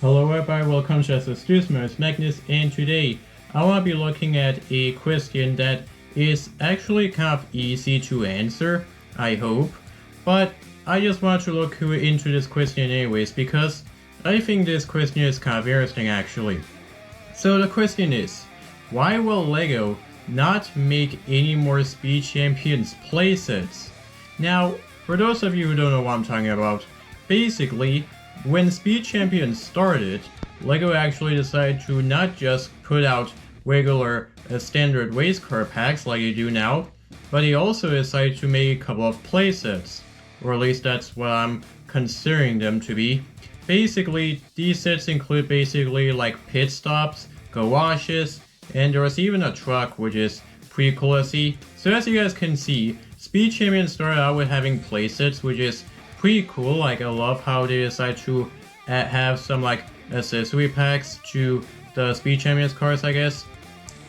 Hello everybody, welcome to the Studio Magnus, and today I want to be looking at a question that is actually kind of easy to answer, I hope, but I just want to look into this question anyways because I think this question is kind of interesting actually. So the question is, why will LEGO not make any more Speed Champions playsets? Now, for those of you who don't know what I'm talking about, basically, when Speed Champions started, LEGO actually decided to not just put out regular standard race car packs like they do now, but they also decided to make a couple of playsets, or at least that's what I'm considering them to be. Basically, these sets include like pit stops, garages, and there was even a truck, which is pretty cool to see. So as you guys can see, Speed Champions started out with having playsets, which is pretty cool. Like, I love how they decide to have some like accessory packs to the Speed Champions cars, I guess.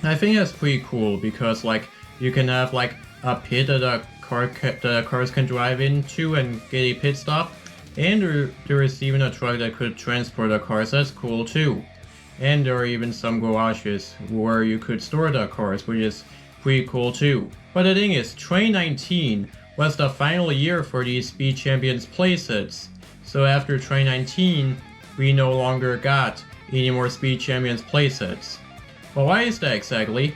I think that's pretty cool because like you can have like a pit that the cars can drive into and get a pit stop, and there is even a truck that could transport the cars. That's cool too. And there are even some garages where you could store the cars, which is pretty cool too. But the thing is, 2019 was the final year for these Speed Champions playsets. So after 2019, we no longer got any more Speed Champions playsets. But why is that exactly?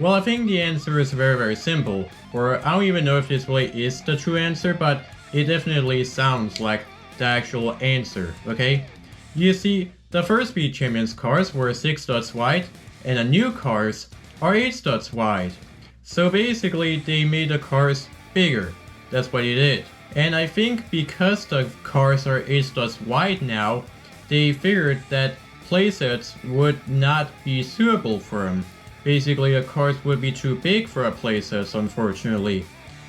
Well, I think the answer is very simple, or I don't even know if this really is the true answer, but it definitely sounds like the actual answer, okay? You see, the first Speed Champions cars were 6 dots wide, and the new cars are 8 dots wide. So basically, they made the cars bigger. That's what they did. And I think because the cars are 8 dots wide now, they figured that playsets would not be suitable for them. Basically, the cars would be too big for a playset, unfortunately.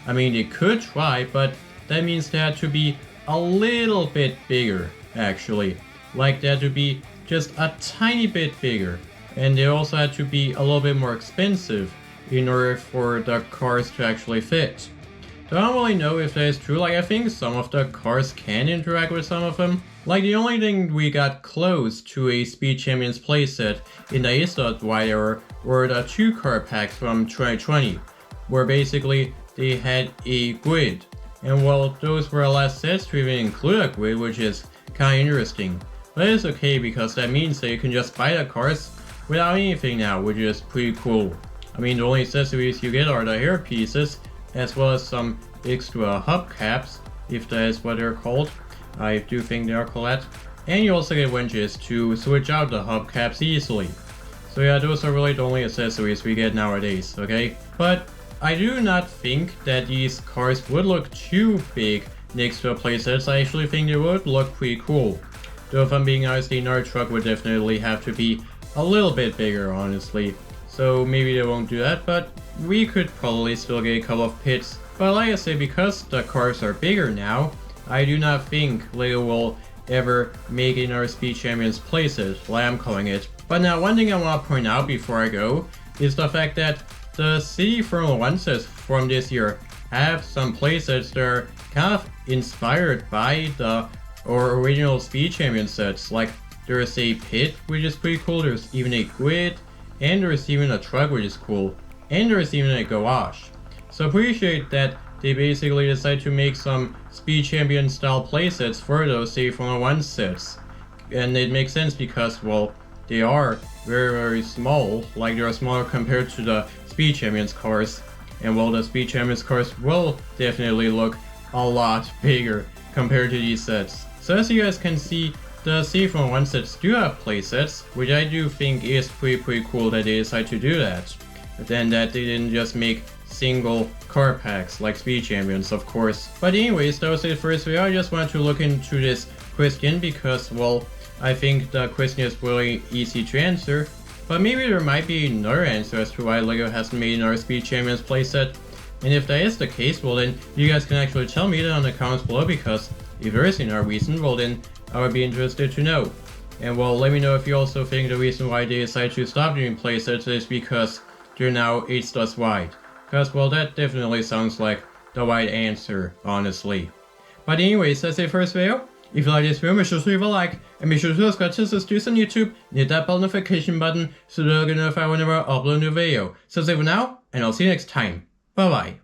I mean, they could try, but that means they had to be a little bit bigger, actually. Like, they had to be just a tiny bit bigger. And they also had to be a little bit more expensive in order for the cars to actually fit. So I don't really know if that is true. Like, I think some of the cars can interact with some of them. Like, the only thing we got close to a Speed Champions playset in the 8 dot wide era were the 2 car packs from 2020, where basically they had a grid. And well, those were the last sets to even include a grid, which is kinda interesting. But it's okay because that means that you can just buy the cars without anything now, which is pretty cool. I mean, the only accessories you get are the hair pieces, as well as some extra hubcaps, if that is what they're called. I do think they are called that. And you also get winches to switch out the hubcaps easily. So yeah, those are really the only accessories we get nowadays, okay? But I do not think that these cars would look too big next to a playset. I actually think they would look pretty cool. Though if I'm being honest, the another truck would definitely have to be a little bit bigger, honestly. So maybe they won't do that, but we could probably still get a couple of pits. But like I say, because the cars are bigger now, I do not think LEGO will ever make another Speed Champions playset, like I'm calling it. But now, one thing I want to point out before I go is the fact that the City Formula 1 sets from this year have some playsets that are kind of inspired by the original Speed Champions sets. Like, there's a pit, which is pretty cool, there's even a grid, and there's even a truck, which is cool, and there's even a garage. So appreciate that they basically decided to make some Speed Champion style playsets for those City Formula 1 sets. And it makes sense because, well, they are very small, like they are smaller compared to the Speed Champions cars. And well, the Speed Champions cars will definitely look a lot bigger compared to these sets. So as you guys can see, the City Formula 1 sets do have playsets, which I do think is pretty cool that they decided to do that. But then that they didn't just make single car packs like Speed Champions, of course. But anyways, that was it for this video. I just wanted to look into this question because, well, I think the question is really easy to answer. But maybe there might be another answer as to why LEGO hasn't made another Speed Champions playset. And if that is the case, well then, you guys can actually tell me that in the comments below, because if there is another reason, well then, I would be interested to know. And well, let me know if you also think the reason why they decided to stop doing playsets is because they're now 8 dots wide. Because, well, that definitely sounds like the right answer, honestly. But anyways, that's it for this video. If you like this video, make sure to leave a like, and be sure to subscribe to the Studios on YouTube and hit that bell notification button so that you'll get notified whenever I upload a new video. So that's it for now, and I'll see you next time. Bye bye.